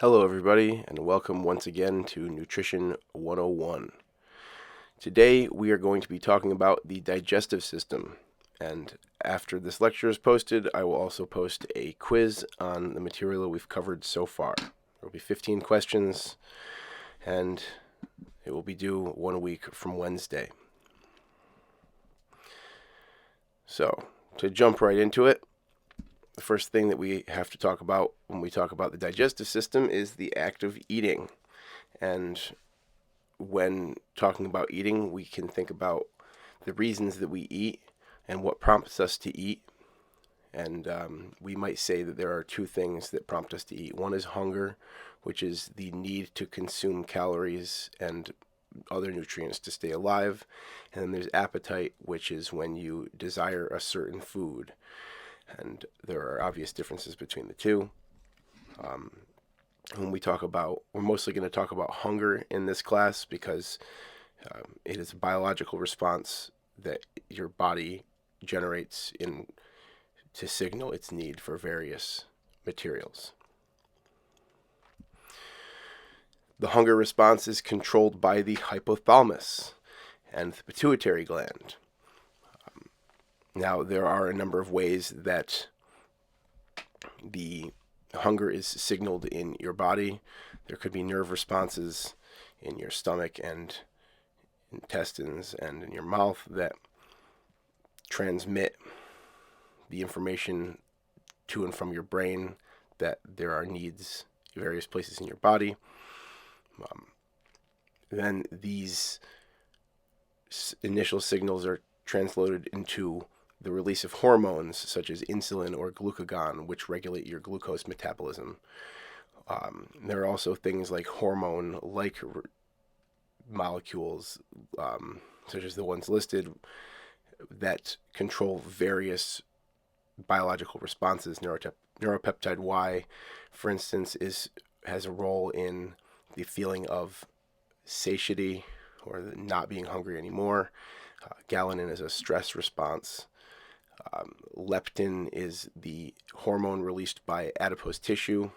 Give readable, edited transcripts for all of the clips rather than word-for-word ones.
Hello everybody, and welcome once again to Nutrition 101. Today we are going to be talking about the digestive system, and after this lecture is posted, I will also post a quiz on the material we've covered so far. There will be 15 questions, and it will be due 1 week from Wednesday. So, to jump right into it, the first thing that we have to talk about when we talk about the digestive system is the act of eating. And when talking about eating, we can think about the reasons that we eat and what prompts us to eat. And we might say that there are two things that prompt us to eat. One is hunger, which is the need to consume calories and other nutrients to stay alive. And then there's appetite, which is when you desire a certain food. And there are obvious differences between the two. When we talk about, we're mostly going to talk about hunger in this class because it is a biological response that your body generates to signal its need for various materials. The hunger response is controlled by the hypothalamus and the pituitary gland. Now, there are a number of ways that the hunger is signaled in your body. There could be nerve responses in your stomach and intestines and in your mouth that transmit the information to and from your brain that there are needs in various places in your body. Then these initial signals are translated into the release of hormones such as insulin or glucagon, which regulate your glucose metabolism. There are also things like hormone-like molecules, such as the ones listed, that control various biological responses. Neuropeptide Y, for instance, has a role in the feeling of satiety or not being hungry anymore. Ghrelin is a stress response. Leptin is the hormone released by adipose tissue.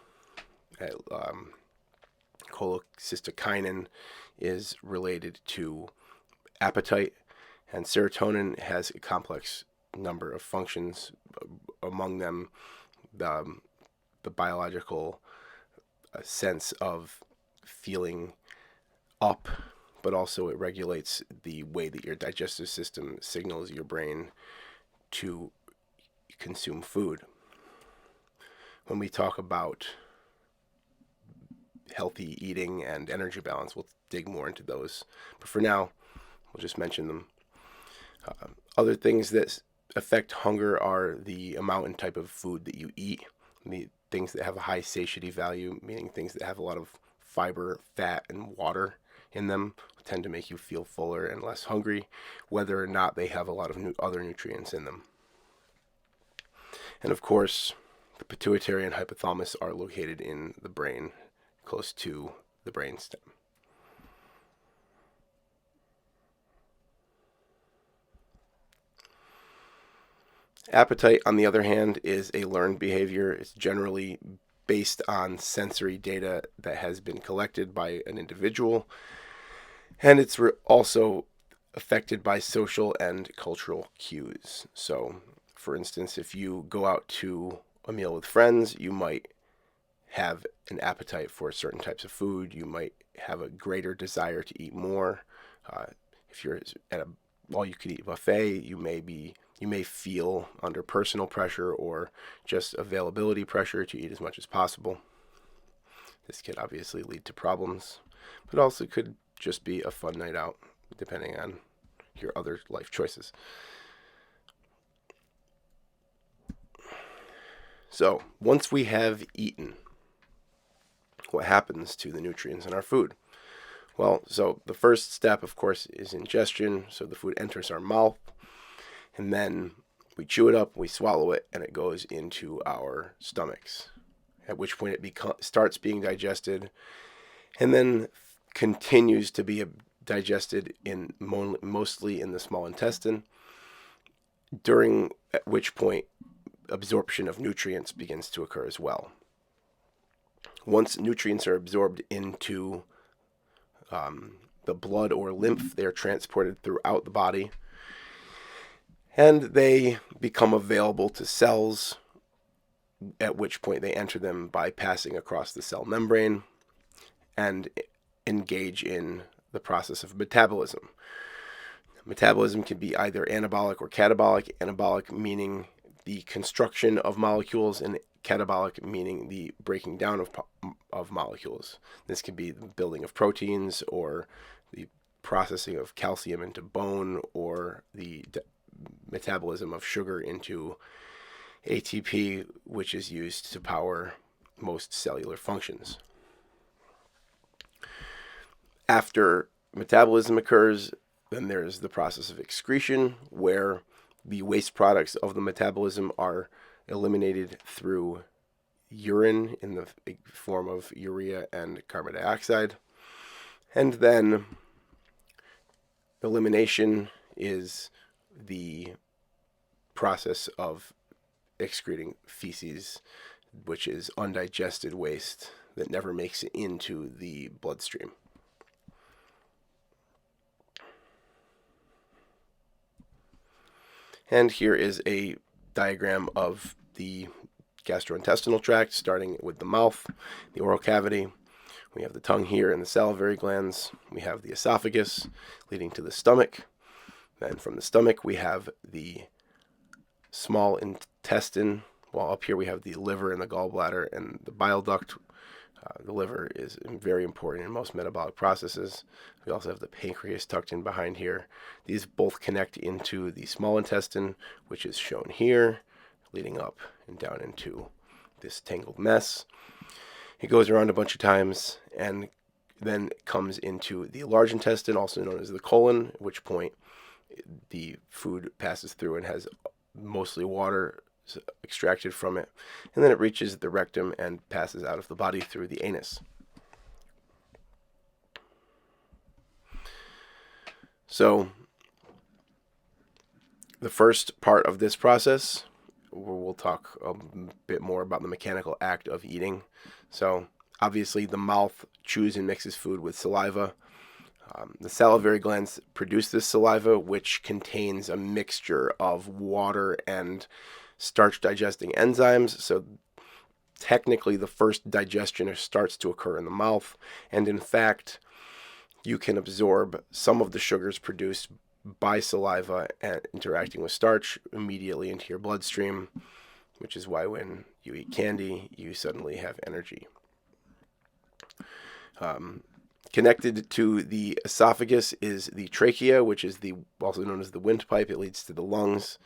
Cholecystokinin is related to appetite, and serotonin has a complex number of functions. Among them, the biological sense of feeling up, but also it regulates the way that your digestive system signals your brain to consume food. When we talk about healthy eating and energy balance, we'll dig more into those. But for now, we'll just mention them. Other things that affect hunger are the amount and type of food that you eat. The things that have a high satiety value, meaning things that have a lot of fiber, fat, and water in them, tend to make you feel fuller and less hungry, whether or not they have a lot of other nutrients in them. And of course, the pituitary and hypothalamus are located in the brain, close to the brainstem. Appetite, on the other hand, is a learned behavior. It's generally based on sensory data that has been collected by an individual, and it's also affected by social and cultural cues. So, for instance, if you go out to a meal with friends, you might have an appetite for certain types of food. You might have a greater desire to eat more. If you're at a all-you-can-eat buffet, you may feel under personal pressure or just availability pressure to eat as much as possible. This can obviously lead to problems, but also could just be a fun night out, depending on your other life choices. So, once we have eaten, what happens to the nutrients in our food? Well, so the first step, of course, is ingestion. So the food enters our mouth, and then we chew it up, we swallow it, and it goes into our stomachs, at which point it starts being digested, and then continues to be digested mostly in the small intestine, at which point absorption of nutrients begins to occur as well. Once nutrients are absorbed into the blood or lymph, they are transported throughout the body, and they become available to cells, at which point they enter them by passing across the cell membrane and engage in the process of metabolism. Metabolism can be either anabolic or catabolic. Anabolic meaning the construction of molecules, and catabolic meaning the breaking down of molecules. This can be the building of proteins, or the processing of calcium into bone, or the metabolism of sugar into ATP, which is used to power most cellular functions. After metabolism occurs, then there's the process of excretion, where the waste products of the metabolism are eliminated through urine in the form of urea and carbon dioxide. And then elimination is the process of excreting feces, which is undigested waste that never makes it into the bloodstream. And here is a diagram of the gastrointestinal tract, starting with the mouth, the oral cavity. We have the tongue here and the salivary glands. We have the esophagus leading to the stomach. Then from the stomach, we have the small intestine. While up here we have the liver and the gallbladder and the bile duct. The liver is very important in most metabolic processes. We also have the pancreas tucked in behind here. These both connect into the small intestine, which is shown here, leading up and down into this tangled mess. It goes around a bunch of times and then comes into the large intestine, also known as the colon, at which point the food passes through and has mostly water extracted from it, and then it reaches the rectum and passes out of the body through the anus. So the first part of this process, we'll talk a bit more about the mechanical act of eating. So obviously the mouth chews and mixes food with saliva. The salivary glands produce this saliva, which contains a mixture of water and starch digesting enzymes. So technically the first digestion starts to occur in the mouth, and in fact you can absorb some of the sugars produced by saliva and interacting with starch immediately into your bloodstream, which is why when you eat candy you suddenly have energy. Connected to the esophagus is the trachea, which is also known as the windpipe. It leads to the lungs.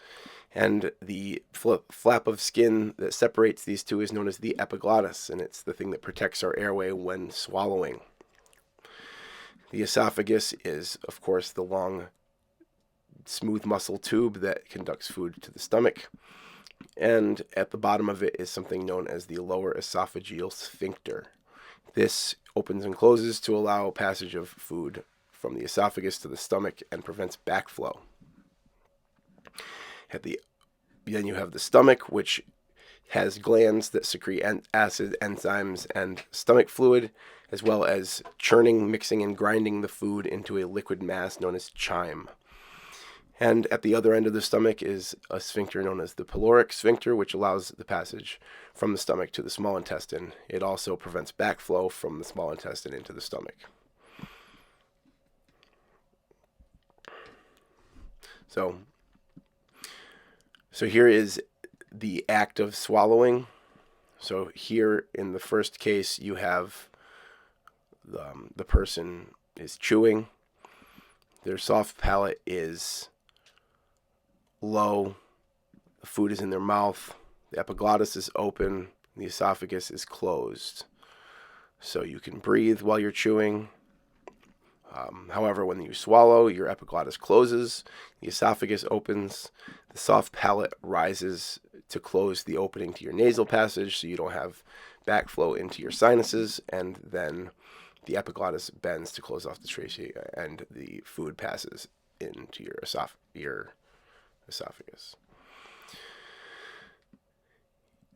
And the flap of skin that separates these two is known as the epiglottis, and it's the thing that protects our airway when swallowing. The esophagus is, of course, the long, smooth muscle tube that conducts food to the stomach. And at the bottom of it is something known as the lower esophageal sphincter. This opens and closes to allow passage of food from the esophagus to the stomach and prevents backflow. Then you have the stomach, which has glands that secrete acid, enzymes, and stomach fluid, as well as churning, mixing, and grinding the food into a liquid mass known as chyme. And at the other end of the stomach is a sphincter known as the pyloric sphincter, which allows the passage from the stomach to the small intestine. It also prevents backflow from the small intestine into the stomach. So here is the act of swallowing. So here in the first case, you have the person is chewing. Their soft palate is low. The food is in their mouth. The epiglottis is open. The esophagus is closed. So you can breathe while you're chewing. However, when you swallow, your epiglottis closes, the esophagus opens, the soft palate rises to close the opening to your nasal passage so you don't have backflow into your sinuses, and then the epiglottis bends to close off the trachea and the food passes into your esophagus.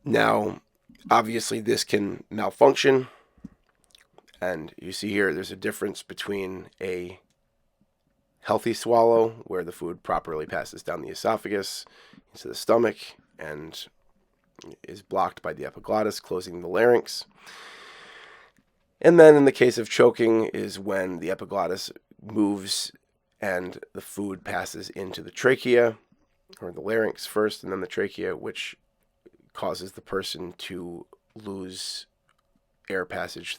Now, obviously this can malfunction. And you see here, there's a difference between a healthy swallow, where the food properly passes down the esophagus into the stomach and is blocked by the epiglottis, closing the larynx. And then in the case of choking is when the epiglottis moves and the food passes into the trachea, or the larynx first and then the trachea, which causes the person to lose air passage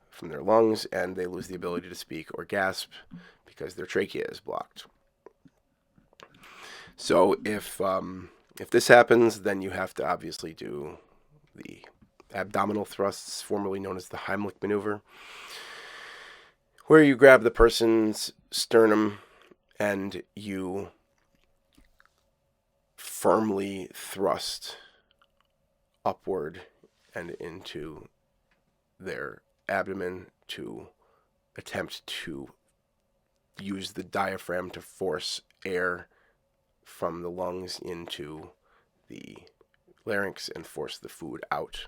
from their lungs, and they lose the ability to speak or gasp because their trachea is blocked. So if this happens, then you have to obviously do the abdominal thrusts, formerly known as the Heimlich maneuver, where you grab the person's sternum and you firmly thrust upward and into their abdomen to attempt to use the diaphragm to force air from the lungs into the larynx and force the food out.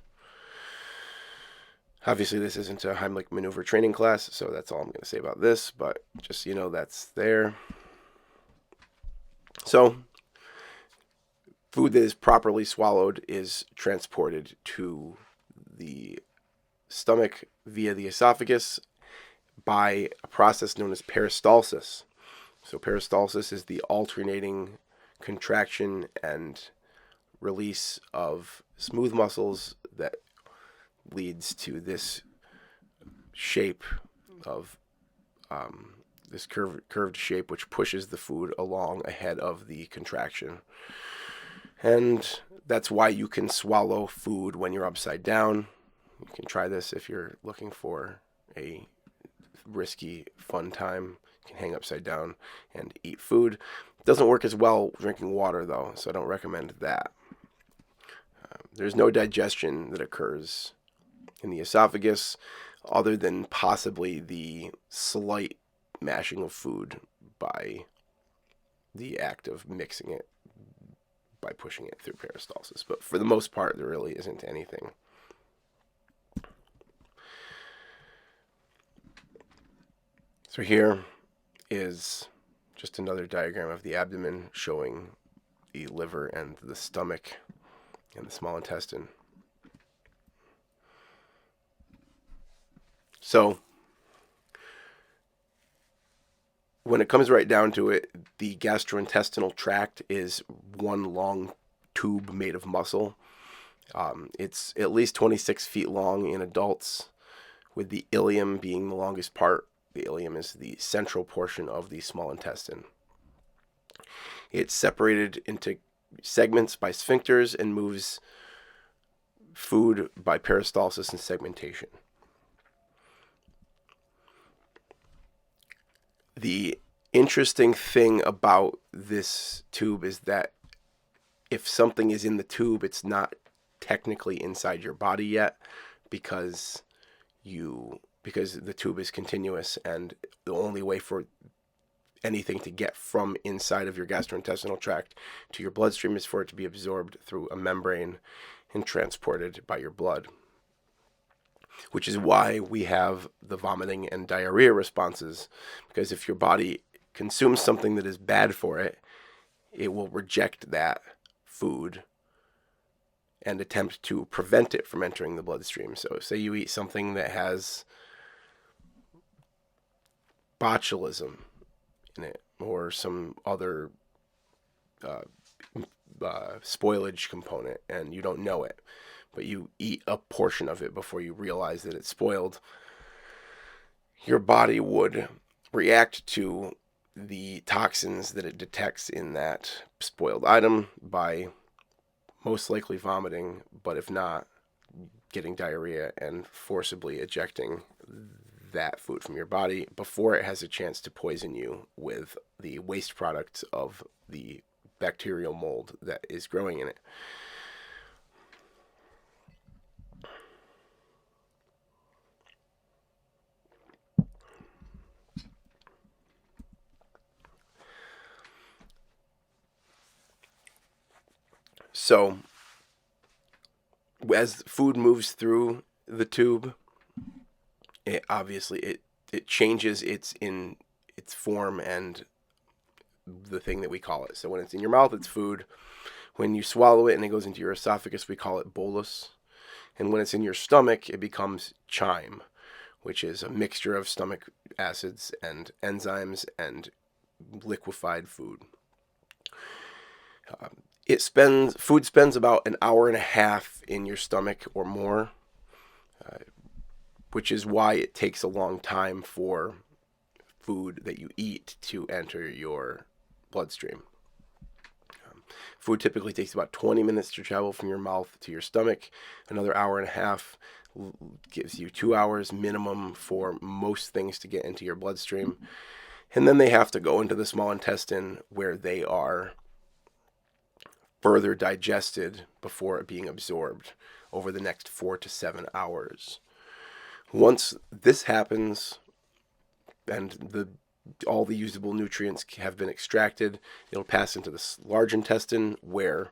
Obviously, this isn't a Heimlich maneuver training class, so that's all I'm going to say about this, but just so you know, that's there. So, food that is properly swallowed is transported to the stomach via the esophagus by a process known as peristalsis. So peristalsis is the alternating contraction and release of smooth muscles that leads to this shape of this curved shape, which pushes the food along ahead of the contraction. And that's why you can swallow food when you're upside down. You can try this if you're looking for a risky, fun time. You can hang upside down and eat food. It doesn't work as well drinking water, though, so I don't recommend that. There's no digestion that occurs in the esophagus other than possibly the slight mashing of food by the act of mixing it, by pushing it through peristalsis. But for the most part, there really isn't anything. So here is just another diagram of the abdomen showing the liver and the stomach and the small intestine. So when it comes right down to it, the gastrointestinal tract is one long tube made of muscle. It's at least 26 feet long in adults, with the ileum being the longest part. The ileum is the central portion of the small intestine. It's separated into segments by sphincters and moves food by peristalsis and segmentation. The interesting thing about this tube is that if something is in the tube, it's not technically inside your body yet, because the tube is continuous, and the only way for anything to get from inside of your gastrointestinal tract to your bloodstream is for it to be absorbed through a membrane and transported by your blood. Which is why we have the vomiting and diarrhea responses, because if your body consumes something that is bad for it, it will reject that food and attempt to prevent it from entering the bloodstream. So say you eat something that has botulism in it, or some other spoilage component, and you don't know it, but you eat a portion of it before you realize that it's spoiled, your body would react to the toxins that it detects in that spoiled item by most likely vomiting, but if not, getting diarrhea and forcibly ejecting that food from your body before it has a chance to poison you with the waste product of the bacterial mold that is growing in it. So as food moves through the tube, it obviously it changes its form and the thing that we call it. So when it's in your mouth, it's food. When you swallow it and it goes into your esophagus, we call it bolus. And when it's in your stomach, it becomes chyme, which is a mixture of stomach acids and enzymes and liquefied food. Food spends about an hour and a half in your stomach or more, which is why it takes a long time for food that you eat to enter your bloodstream. Food typically takes about 20 minutes to travel from your mouth to your stomach. Another hour and a half gives you 2 hours minimum for most things to get into your bloodstream. And then they have to go into the small intestine where they are further digested before being absorbed over the next 4 to 7 hours. Once this happens and all the usable nutrients have been extracted, it'll pass into the large intestine where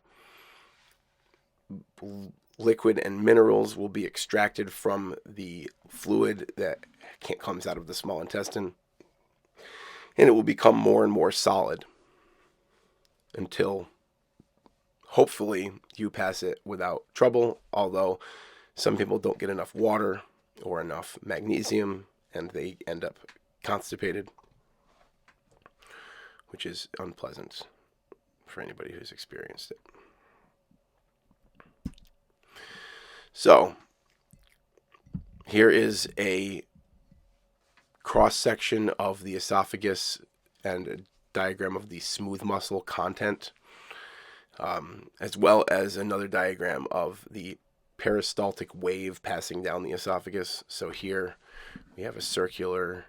liquid and minerals will be extracted from the fluid that comes out of the small intestine, and it will become more and more solid until hopefully you pass it without trouble, although some people don't get enough water or enough magnesium and they end up constipated, which is unpleasant for anybody who's experienced it. So here is a cross-section of the esophagus and a diagram of the smooth muscle content, as well as another diagram of the peristaltic wave passing down the esophagus. So here we have a circular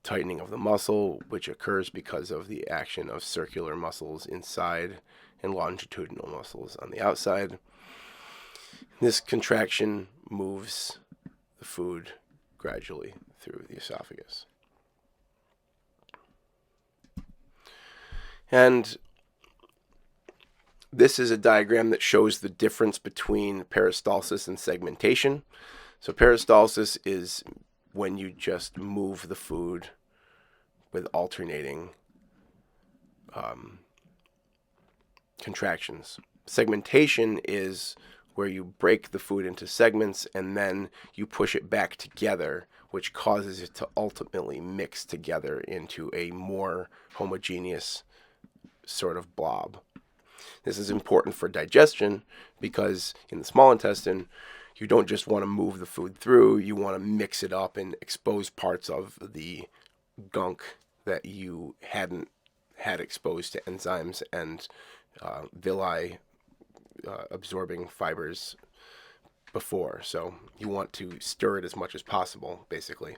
tightening of the muscle, which occurs because of the action of circular muscles inside and longitudinal muscles on the outside. This contraction moves the food gradually through the esophagus. And this is a diagram that shows the difference between peristalsis and segmentation. So peristalsis is when you just move the food with alternating contractions. Segmentation is where you break the food into segments and then you push it back together, which causes it to ultimately mix together into a more homogeneous sort of blob. This is important for digestion because in the small intestine, you don't just want to move the food through, you want to mix it up and expose parts of the gunk that you hadn't had exposed to enzymes and villi absorbing fibers before. So you want to stir it as much as possible, basically.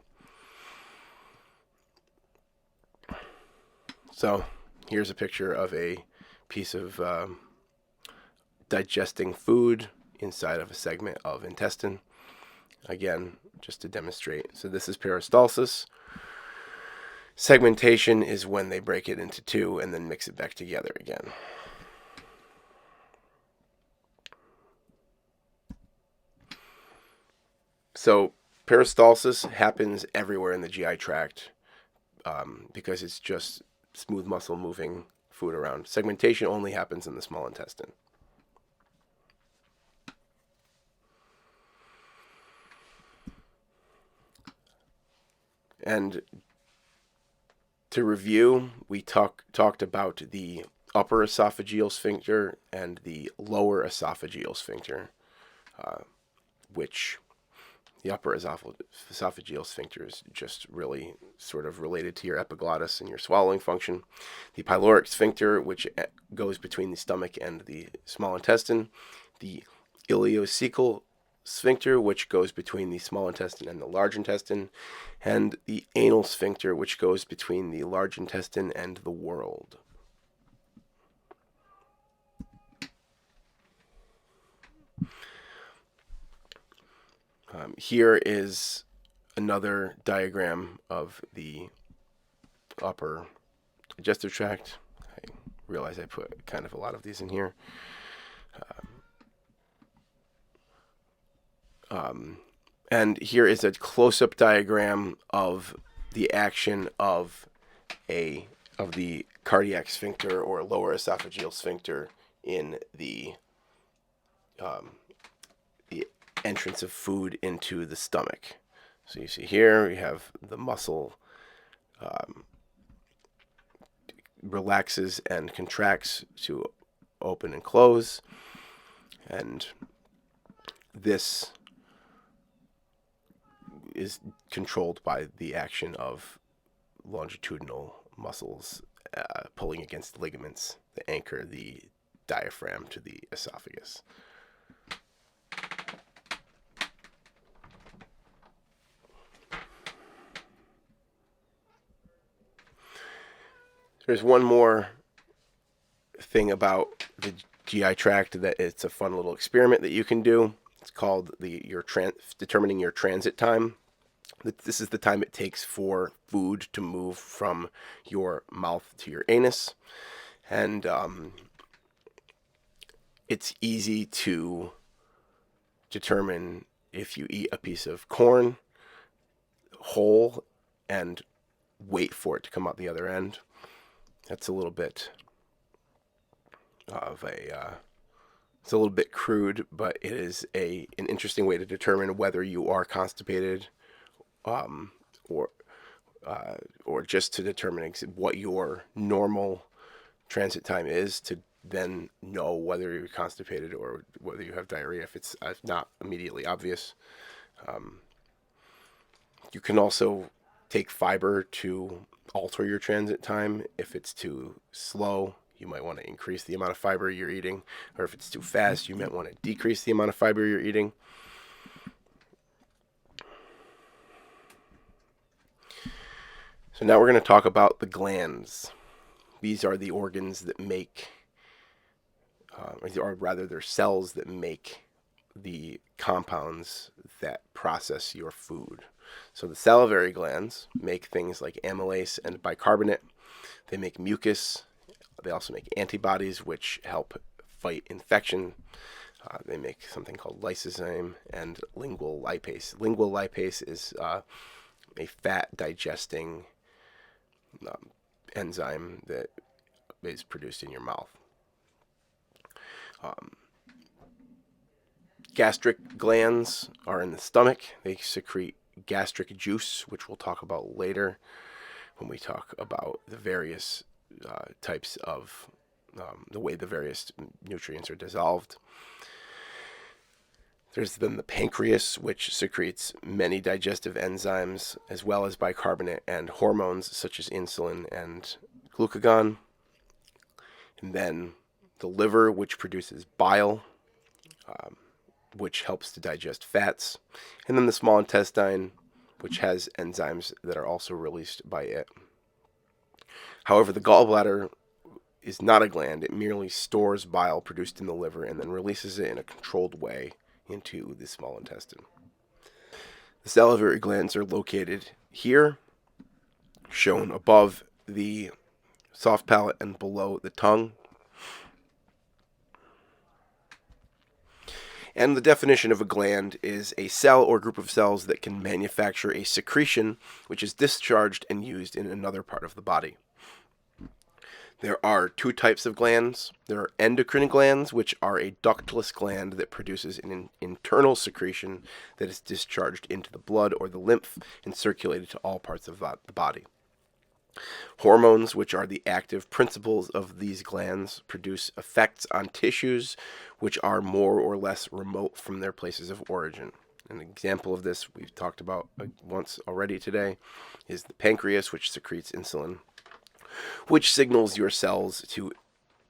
So here's a picture of a piece of digesting food inside of a segment of intestine. Again, just to demonstrate. So this is peristalsis. Segmentation is when they break it into two and then mix it back together again. So peristalsis happens everywhere in the GI tract because it's just smooth muscle moving food around. Segmentation only happens in the small intestine. And to review, we talked about the upper esophageal sphincter and the lower esophageal sphincter, which the upper esophageal sphincter is just really sort of related to your epiglottis and your swallowing function. The pyloric sphincter, which goes between the stomach and the small intestine. The ileocecal sphincter, which goes between the small intestine and the large intestine. And the anal sphincter, which goes between the large intestine and the world. Here is another diagram of the upper digestive tract. I realize I put kind of a lot of these in here. And here is a close-up diagram of the action of the cardiac sphincter or lower esophageal sphincter in the entrance of food into the stomach. So you see here we have the muscle relaxes and contracts to open and close, and this is controlled by the action of longitudinal muscles pulling against ligaments that anchor the diaphragm to the esophagus. There's one more thing about the GI tract that it's a fun little experiment that you can do. It's called determining your transit time. This is the time it takes for food to move from your mouth to your anus. And it's easy to determine if you eat a piece of corn whole and wait for it to come out the other end. That's a little bit of it's a little bit crude, but it is an interesting way to determine whether you are constipated, or just to determine what your normal transit time is, to then know whether you're constipated or whether you have diarrhea if it's not immediately obvious. You can also take fiber to alter your transit time. If it's too slow, you might want to increase the amount of fiber you're eating, or if it's too fast, you might want to decrease the amount of fiber you're eating. So now we're going to talk about the glands. These are the organs that make, or rather they're cells that make the compounds that process your food. So the salivary glands make things like amylase and bicarbonate. They make mucus. They also make antibodies, which help fight infection. They make something called lysozyme and lingual lipase. Lingual lipase is a fat digesting enzyme that is produced in your mouth. Gastric glands are in the stomach. They secrete gastric juice, which we'll talk about later when we talk about the various types of the way the various nutrients are dissolved. There's then the pancreas, which secretes many digestive enzymes as well as bicarbonate and hormones such as insulin and glucagon. And then the liver, which produces bile, which helps to digest fats. And then the small intestine, which has enzymes that are also released by it. However, the gallbladder is not a gland. It merely stores bile produced in the liver and then releases it in a controlled way into the small intestine. The salivary glands are located here, shown above the soft palate and below the tongue. And the definition of a gland is a cell or group of cells that can manufacture a secretion which is discharged and used in another part of the body. There are two types of glands. There are endocrine glands, which are a ductless gland that produces an internal secretion that is discharged into the blood or the lymph and circulated to all parts of the body. Hormones, which are the active principles of these glands, produce effects on tissues which are more or less remote from their places of origin. An example of this we've talked about once already today is the pancreas, which secretes insulin, which signals your cells to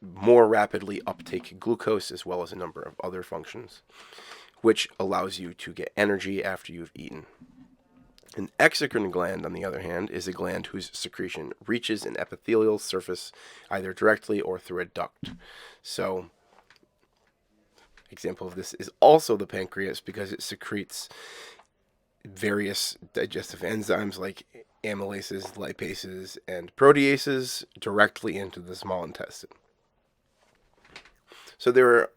more rapidly uptake glucose as well as a number of other functions, which allows you to get energy after you've eaten. An exocrine gland, on the other hand, is a gland whose secretion reaches an epithelial surface either directly or through a duct. So, example of this is also the pancreas because it secretes various digestive enzymes like amylases, lipases, and proteases directly into the small intestine. So there are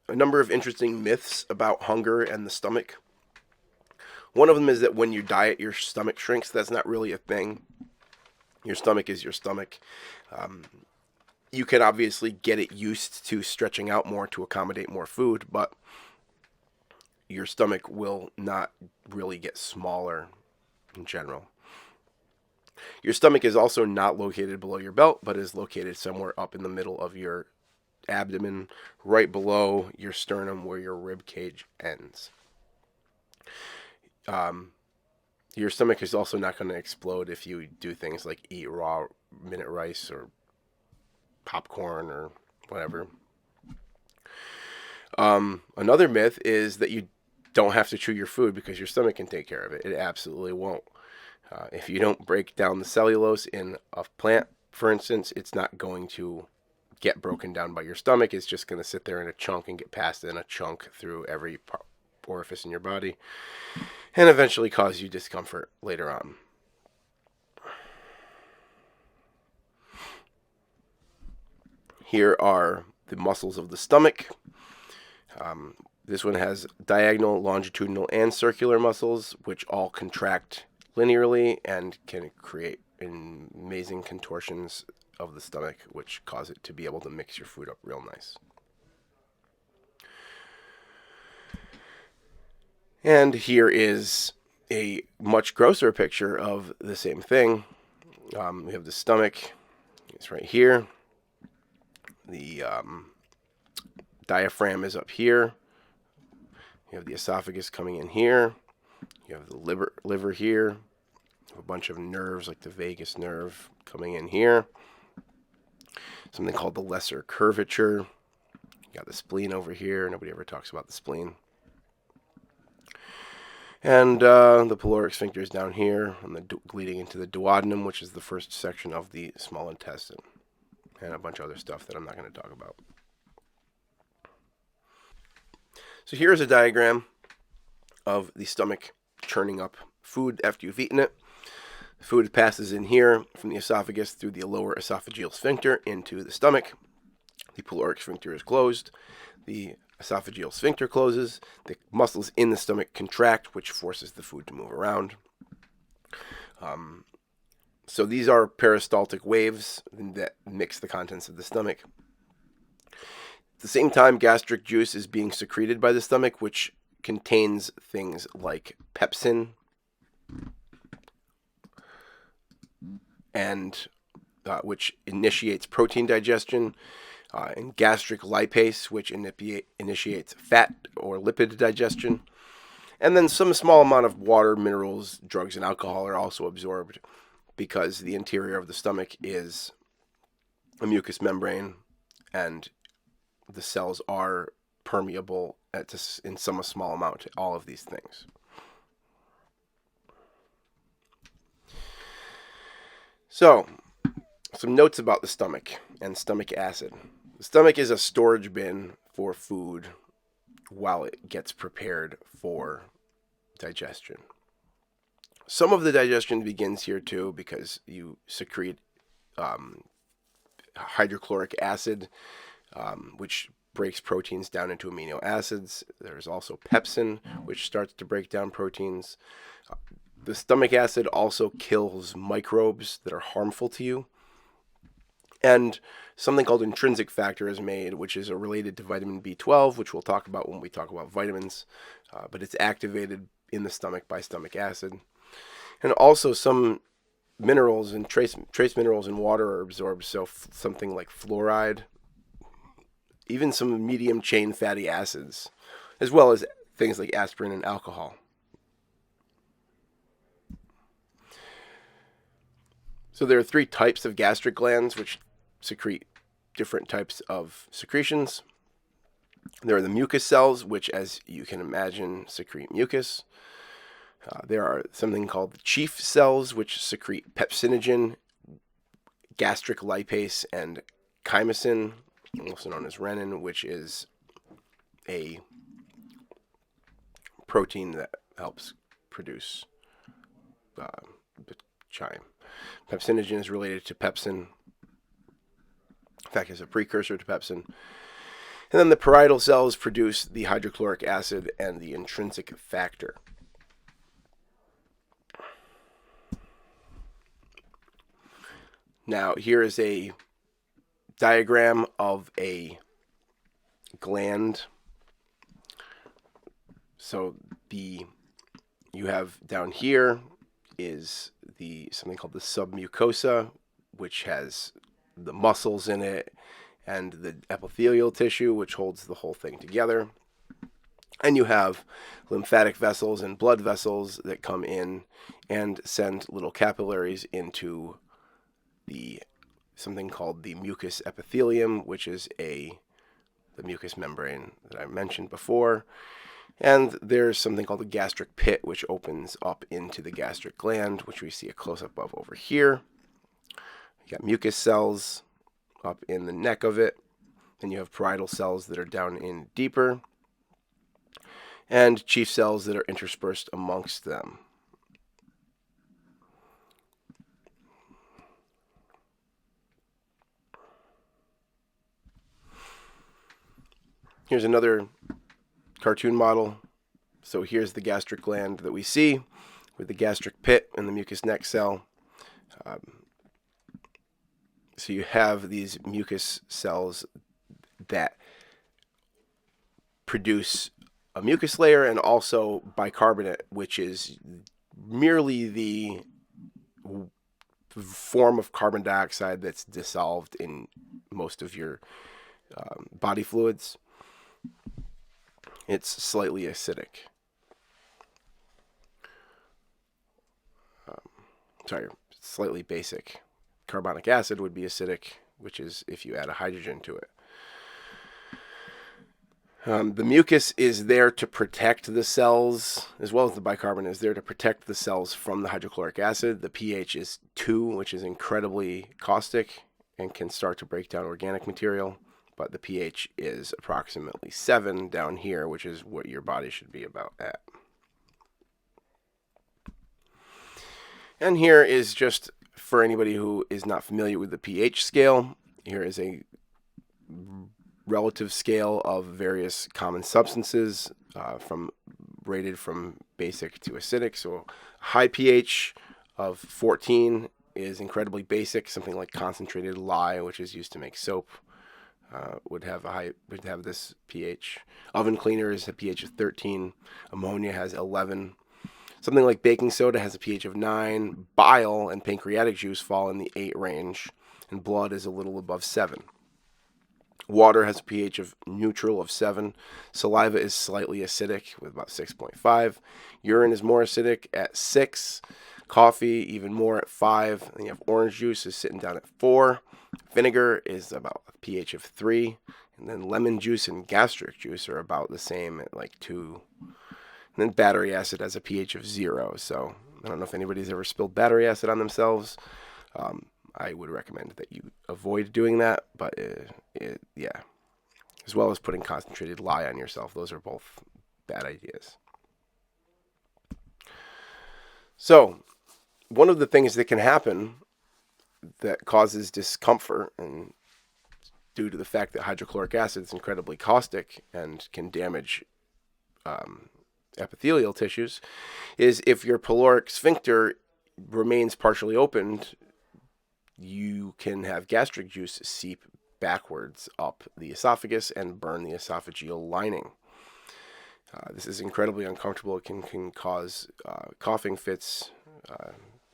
a number of interesting myths about hunger and the stomach. One of them is that when you diet, your stomach shrinks. That's not really a thing. Your stomach is your stomach. You can obviously get it used to stretching out more to accommodate more food, but your stomach will not really get smaller in general. Your stomach is also not located below your belt, but is located somewhere up in the middle of your abdomen, right below your sternum where your rib cage ends. Your stomach is also not going to explode if you do things like eat raw minute rice or popcorn or whatever. Another myth is that you don't have to chew your food because your stomach can take care of it. It absolutely won't. If you don't break down the cellulose in a plant, for instance, it's not going to get broken down by your stomach. It's just going to sit there in a chunk and get passed in a chunk through every orifice in your body and eventually cause you discomfort later on. Here are the muscles of the stomach. This one has diagonal, longitudinal, and circular muscles, which all contract linearly and can create amazing contortions of the stomach, which cause it to be able to mix your food up real nice. And here is a much grosser picture of the same thing. We have the stomach. It's right here. The diaphragm is up here. You have the esophagus coming in here. You have the liver here. A bunch of nerves like the vagus nerve coming in here. Something called the lesser curvature. You got the spleen over here. Nobody ever talks about the spleen. And the pyloric sphincter is down here, and leading into the duodenum, which is the first section of the small intestine, and a bunch of other stuff that I'm not going to talk about. So here's a diagram of the stomach churning up food after you've eaten it. Food passes in here from the esophagus through the lower esophageal sphincter into the stomach. The pyloric sphincter is closed. The esophageal sphincter closes. The muscles in the stomach contract, which forces the food to move around. So these are peristaltic waves that mix the contents of the stomach. At the same time, gastric juice is being secreted by the stomach, which contains things like pepsin and which initiates protein digestion, and gastric lipase, which initiates fat or lipid digestion. And then some small amount of water, minerals, drugs, and alcohol are also absorbed because the interior of the stomach is a mucous membrane and the cells are permeable in some small amount to all of these things. So, some notes about the stomach and stomach acid. The stomach is a storage bin for food while it gets prepared for digestion. Some of the digestion begins here too because you secrete hydrochloric acid, which breaks proteins down into amino acids. There's also pepsin, which starts to break down proteins. The stomach acid also kills microbes that are harmful to you. And something called Intrinsic Factor is made, which is related to vitamin B12, which we'll talk about when we talk about vitamins. But it's activated in the stomach by stomach acid. And also some minerals and trace minerals in water are absorbed. So something like fluoride, even some medium chain fatty acids, as well as things like aspirin and alcohol. So there are 3 types of gastric glands which secrete different types of secretions. There are the mucus cells, which, as you can imagine, secrete mucus. There are something called the chief cells, which secrete pepsinogen, gastric lipase, and chymosin, also known as renin, which is a protein that helps produce chyme. Pepsinogen is related to pepsin. In fact, it's a precursor to pepsin. And then the parietal cells produce the hydrochloric acid and the intrinsic factor. Now, here is a diagram of a gland. So you have down here is something called the submucosa, which has the muscles in it and the epithelial tissue, which holds the whole thing together. And you have lymphatic vessels and blood vessels that come in and send little capillaries into something called the mucous epithelium, which is the mucous membrane that I mentioned before. And there's something called the gastric pit, which opens up into the gastric gland, which we see a close-up of over here. You got mucus cells up in the neck of it. Then you have parietal cells that are down in deeper, and chief cells that are interspersed amongst them. Here's another cartoon model. So here's the gastric gland that we see with the gastric pit and the mucous neck cell. So you have these mucus cells that produce a mucus layer and also bicarbonate, which is merely the form of carbon dioxide that's dissolved in most of your body fluids. It's slightly acidic. Slightly basic. Carbonic acid would be acidic, which is if you add a hydrogen to it. The mucus is there to protect the cells, as well as the bicarbonate is there to protect the cells from the hydrochloric acid. The pH is 2, which is incredibly caustic and can start to break down organic material. But the pH is approximately 7 down here, which is what your body should be about at. And here is just for anybody who is not familiar with the pH scale. Here is a relative scale of various common substances rated from basic to acidic. So high pH of 14 is incredibly basic. Something like concentrated lye, which is used to make soap, would have this pH. Oven cleaner is a pH of 13. Ammonia has 11. Something like baking soda has a pH of 9. Bile and pancreatic juice fall in the 8 range, and blood is a little above 7. Water has a pH of neutral of 7. Saliva is slightly acidic with about 6.5. Urine is more acidic at 6. Coffee even more at 5. And you have orange juice is sitting down at 4. Vinegar is about a pH of 3. And then lemon juice and gastric juice are about the same at like 2. And then battery acid has a pH of 0. So I don't know if anybody's ever spilled battery acid on themselves. I would recommend that you avoid doing that. But yeah, as well as putting concentrated lye on yourself. Those are both bad ideas. So one of the things that can happen that causes discomfort, and due to the fact that hydrochloric acid is incredibly caustic and can damage epithelial tissues, is if your pyloric sphincter remains partially opened, you can have gastric juice seep backwards up the esophagus and burn the esophageal lining. This is incredibly uncomfortable. It can cause coughing fits.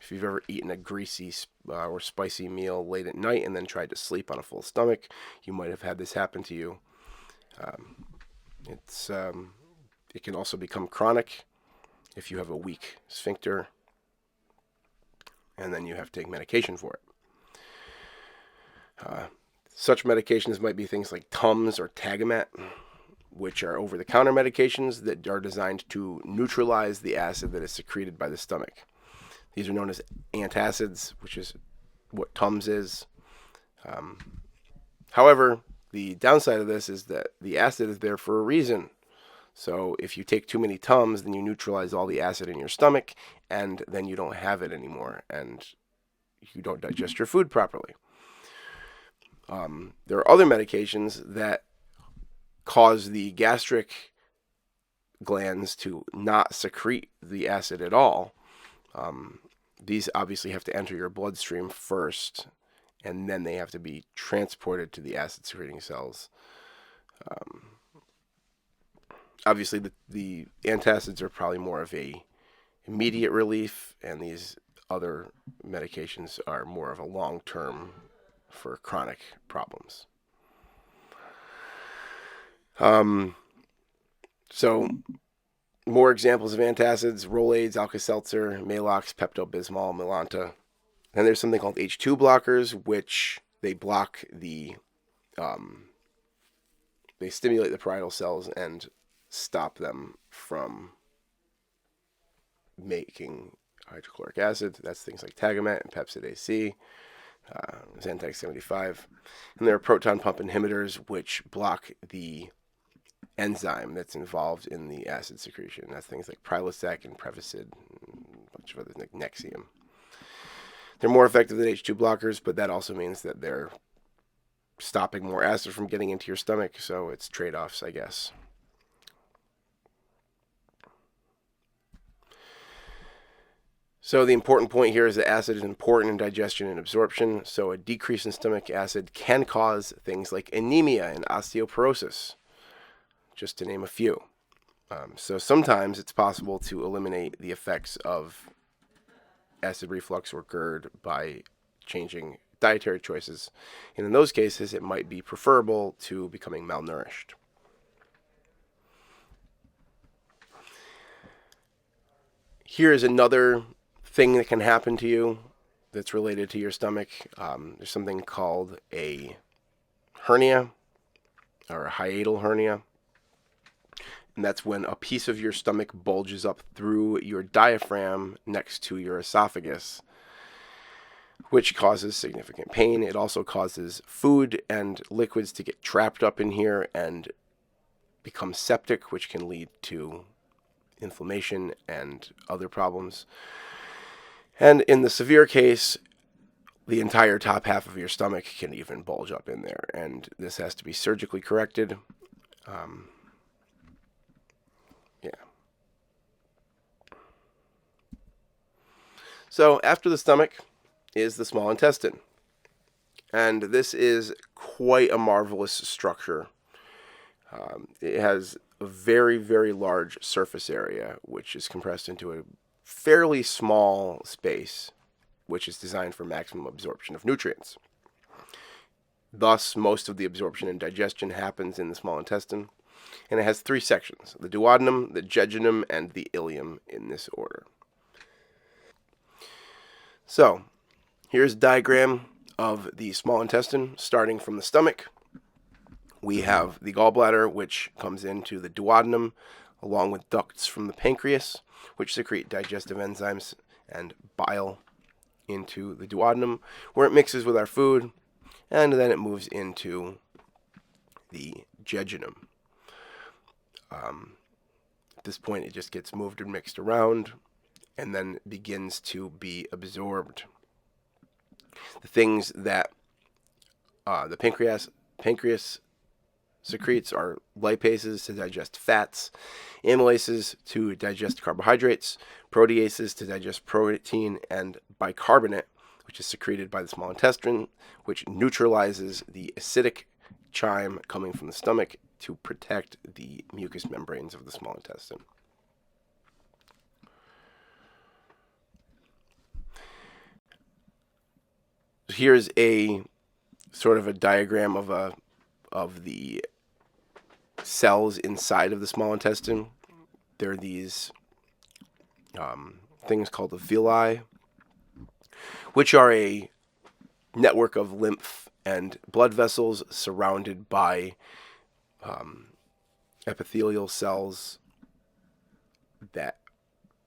If you've ever eaten a greasy or spicy meal late at night and then tried to sleep on a full stomach, you might have had this happen to you. It can also become chronic if you have a weak sphincter, and then you have to take medication for it. Such medications might be things like Tums or Tagamet, which are over-the-counter medications that are designed to neutralize the acid that is secreted by the stomach. These are known as antacids, which is what Tums is. However, the downside of this is that the acid is there for a reason. So if you take too many Tums, then you neutralize all the acid in your stomach, and then you don't have it anymore, and you don't digest your food properly. There are other medications that cause the gastric glands to not secrete the acid at all. These obviously have to enter your bloodstream first, and then they have to be transported to the acid-secreting cells. Obviously, the antacids are probably more of a immediate relief, and these other medications are more of a long-term for chronic problems. So, more examples of antacids: Rolaids, Alka Seltzer, Maalox, Pepto-Bismol, Mylanta. And there's something called H2 blockers, which they block they stimulate the parietal cells and stop them from making hydrochloric acid. That's things like Tagamet and Pepcid AC, Zantac 75. And there are proton pump inhibitors, which block the enzyme that's involved in the acid secretion. That's things like Prilosec and Prevacid, and a bunch of others like Nexium. They're more effective than H2 blockers, but that also means that they're stopping more acid from getting into your stomach, so it's trade-offs, I guess. So the important point here is that acid is important in digestion and absorption, so a decrease in stomach acid can cause things like anemia and osteoporosis, just to name a few. So sometimes it's possible to eliminate the effects of acid reflux or GERD by changing dietary choices. And in those cases, it might be preferable to becoming malnourished. Here's another thing that can happen to you that's related to your stomach. There's something called a hernia or a hiatal hernia. And that's when a piece of your stomach bulges up through your diaphragm next to your esophagus, which causes significant pain. It also causes food and liquids to get trapped up in here and become septic, which can lead to inflammation and other problems. And in the severe case, the entire top half of your stomach can even bulge up in there, and this has to be surgically corrected. So after the stomach is the small intestine. And this is quite a marvelous structure. It has a very, very large surface area, which is compressed into a fairly small space, which is designed for maximum absorption of nutrients. Thus, most of the absorption and digestion happens in the small intestine. And it has three sections: the duodenum, the jejunum, and the ileum, in this order. So, here's a diagram of the small intestine starting from the stomach. We have the gallbladder, which comes into the duodenum, along with ducts from the pancreas, which secrete digestive enzymes and bile into the duodenum, where it mixes with our food, and then it moves into the jejunum. At this point, it just gets moved and mixed around, and then begins to be absorbed. The things that the pancreas secretes are lipases to digest fats, amylases to digest carbohydrates, proteases to digest protein, and bicarbonate, which is secreted by the small intestine, which neutralizes the acidic chyme coming from the stomach to protect the mucous membranes of the small intestine. Here's a sort of a diagram of the cells inside of the small intestine. There are these things called the villi, which are a network of lymph and blood vessels surrounded by epithelial cells that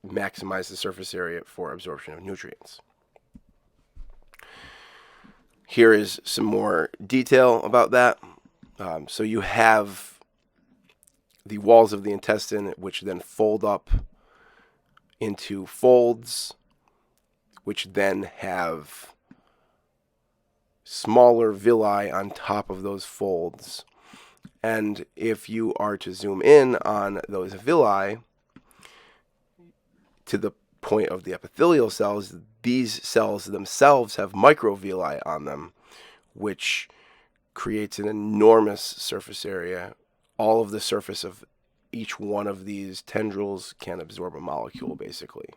maximize the surface area for absorption of nutrients. Here is some more detail about that. So you have the walls of the intestine, which then fold up into folds, which then have smaller villi on top of those folds. And if you are to zoom in on those villi to the point of the epithelial cells, these cells themselves have microvilli on them, which creates an enormous surface area. All of the surface of each one of these tendrils can absorb a molecule, basically.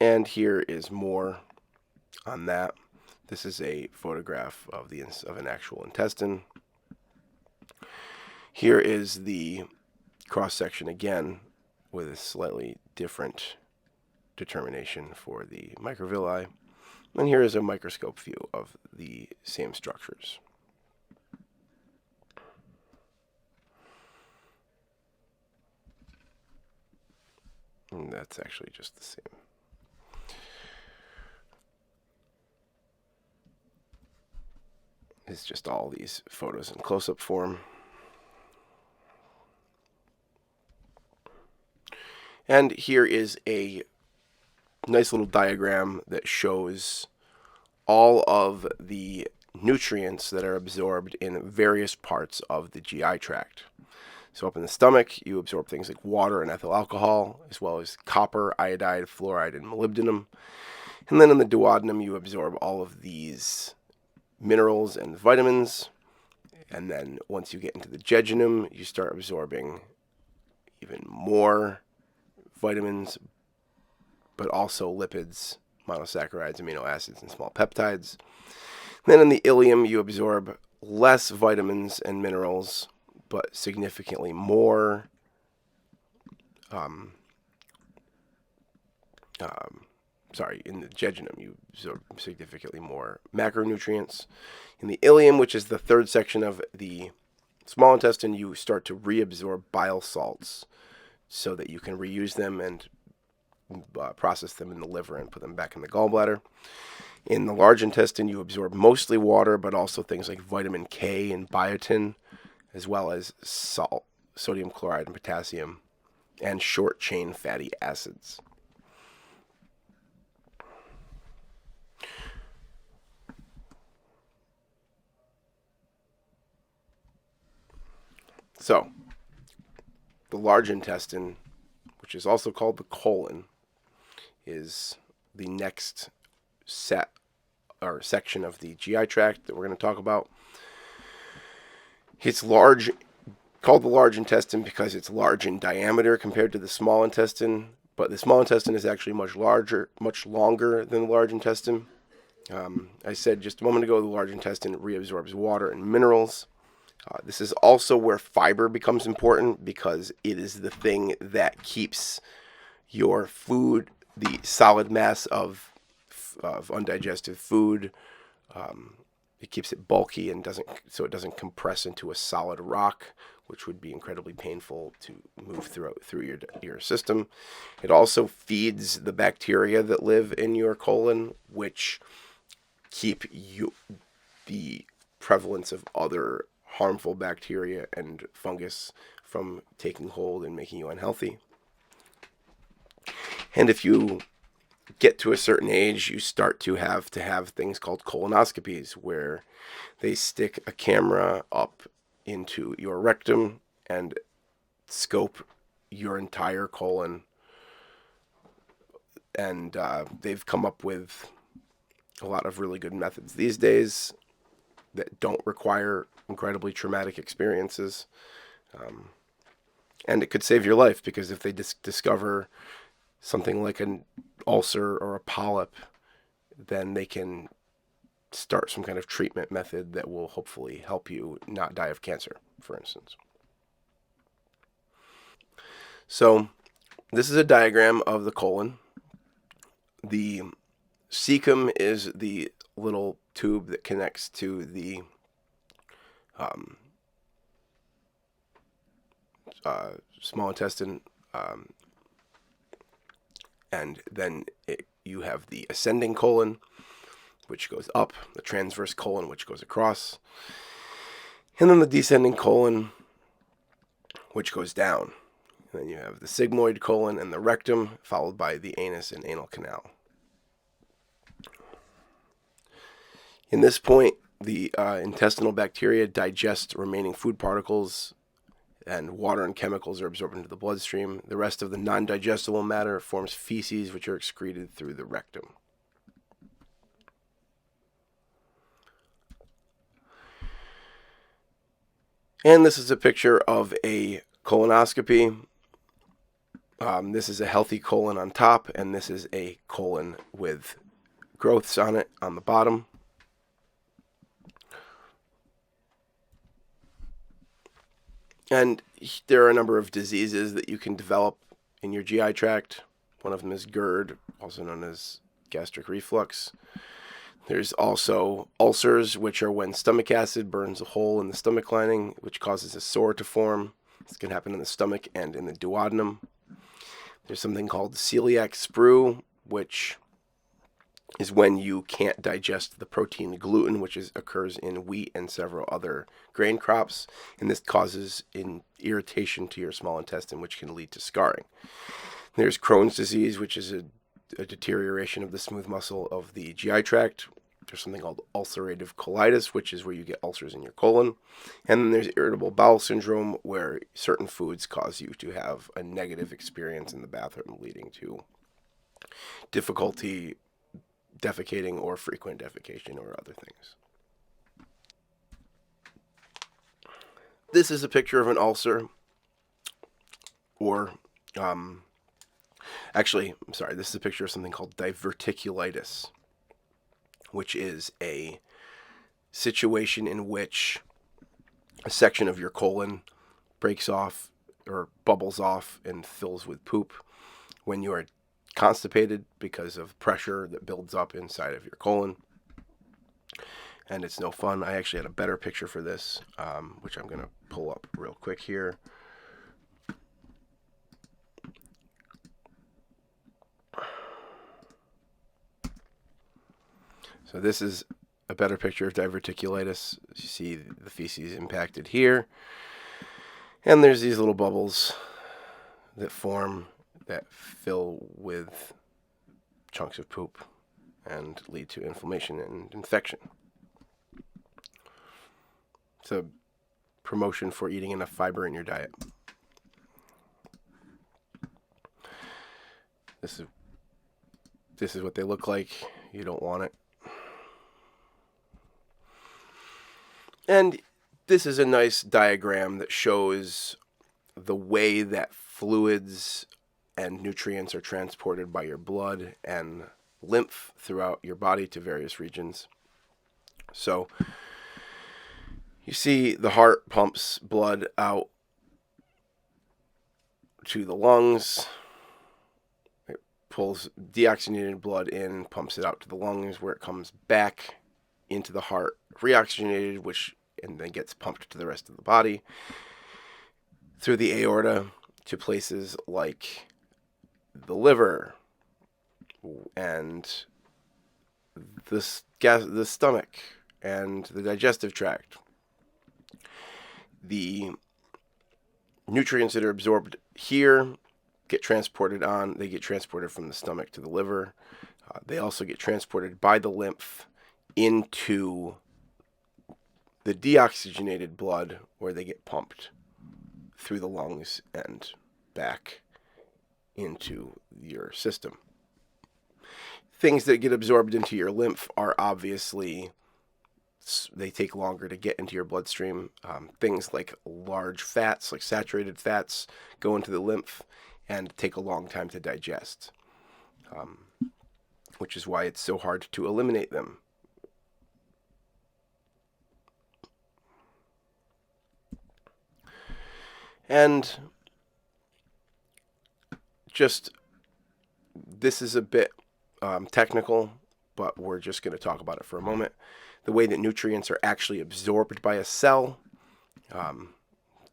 And here is more on that. This is a photograph of an actual intestine. Here is the cross-section again with a slightly different determination for the microvilli. And here is a microscope view of the same structures. And that's actually just the same. It's just all these photos in close-up form. And here is a nice little diagram that shows all of the nutrients that are absorbed in various parts of the GI tract. So up in the stomach, you absorb things like water and ethyl alcohol, as well as copper, iodide, fluoride, and molybdenum. And then in the duodenum, you absorb all of these minerals and vitamins. And then once you get into the jejunum, you start absorbing even more vitamins, but also lipids, monosaccharides, amino acids, and small peptides. Then in the ileum, you absorb less vitamins and minerals, but significantly more in the jejunum, you absorb significantly more macronutrients. In the ileum, which is the third section of the small intestine, you start to reabsorb bile salts so that you can reuse them and process them in the liver and put them back in the gallbladder. In the large intestine, you absorb mostly water, but also things like vitamin K and biotin, as well as salt, sodium chloride and potassium, and short-chain fatty acids. So, the large intestine, which is also called the colon, is the next set or section of the GI tract that we're going to talk about. It's large, called the large intestine because it's large in diameter compared to the small intestine, but the small intestine is actually much larger, much longer than the large intestine. I said just a moment ago, the large intestine reabsorbs water and minerals. This is also where fiber becomes important because it is the thing that keeps your food, the solid mass of undigested food, it keeps it bulky and so it doesn't compress into a solid rock, which would be incredibly painful to move through your system. It also feeds the bacteria that live in your colon, which keep the prevalence of other harmful bacteria and fungus from taking hold and making you unhealthy. And if you get to a certain age, you start to have things called colonoscopies, where they stick a camera up into your rectum and scope your entire colon. And they've come up with a lot of really good methods these days that don't require incredibly traumatic experiences. And it could save your life, because if they discover something like an ulcer or a polyp, then they can start some kind of treatment method that will hopefully help you not die of cancer, for instance. So this is a diagram of the colon. The cecum is the little tube that connects to the small intestine, and then you have the ascending colon, which goes up, the transverse colon, which goes across, and then the descending colon, which goes down. And then you have the sigmoid colon and the rectum, followed by the anus and anal canal. In this point, the intestinal bacteria digest remaining food particles and water and chemicals are absorbed into the bloodstream. The rest of the non-digestible matter forms feces, which are excreted through the rectum. And this is a picture of a colonoscopy. This is a healthy colon on top, and this is a colon with growths on it on the bottom. And there are a number of diseases that you can develop in your GI tract. One of them is GERD, also known as gastric reflux. There's also ulcers, which are when stomach acid burns a hole in the stomach lining, which causes a sore to form. This can happen in the stomach and in the duodenum. There's something called celiac sprue, which is when you can't digest the protein gluten, which occurs in wheat and several other grain crops, and this causes irritation to your small intestine, which can lead to scarring. There's Crohn's disease, which is a deterioration of the smooth muscle of the GI tract. There's something called ulcerative colitis, which is where you get ulcers in your colon. And then there's irritable bowel syndrome, where certain foods cause you to have a negative experience in the bathroom, leading to difficulty defecating or frequent defecation or other things. This is a picture of an ulcer, or this is a picture of something called diverticulitis, which is a situation in which a section of your colon breaks off or bubbles off and fills with poop when you are constipated because of pressure that builds up inside of your colon. And it's no fun. I actually had a better picture for this, which I'm going to pull up real quick here. So this is a better picture of diverticulitis. You see the feces impacted here. And there's these little bubbles that form that fill with chunks of poop and lead to inflammation and infection. It's a promotion for eating enough fiber in your diet. This is what they look like. You don't want it. And this is a nice diagram that shows the way that fluids and nutrients are transported by your blood and lymph throughout your body to various regions. So you see the heart pumps blood out to the lungs. It pulls deoxygenated blood in, pumps it out to the lungs, where it comes back into the heart, reoxygenated, and then gets pumped to the rest of the body through the aorta to places like the liver and the stomach and the digestive tract. The nutrients that are absorbed here get transported on. They get transported from the stomach to the liver. They also get transported by the lymph into the deoxygenated blood, where they get pumped through the lungs and back into your system. Things that get absorbed into your lymph are obviously, they take longer to get into your bloodstream. Things like large fats, like saturated fats, go into the lymph and take a long time to digest, which is why it's so hard to eliminate them. And just, this is a bit technical, but we're just going to talk about it for a moment. The way that nutrients are actually absorbed by a cell.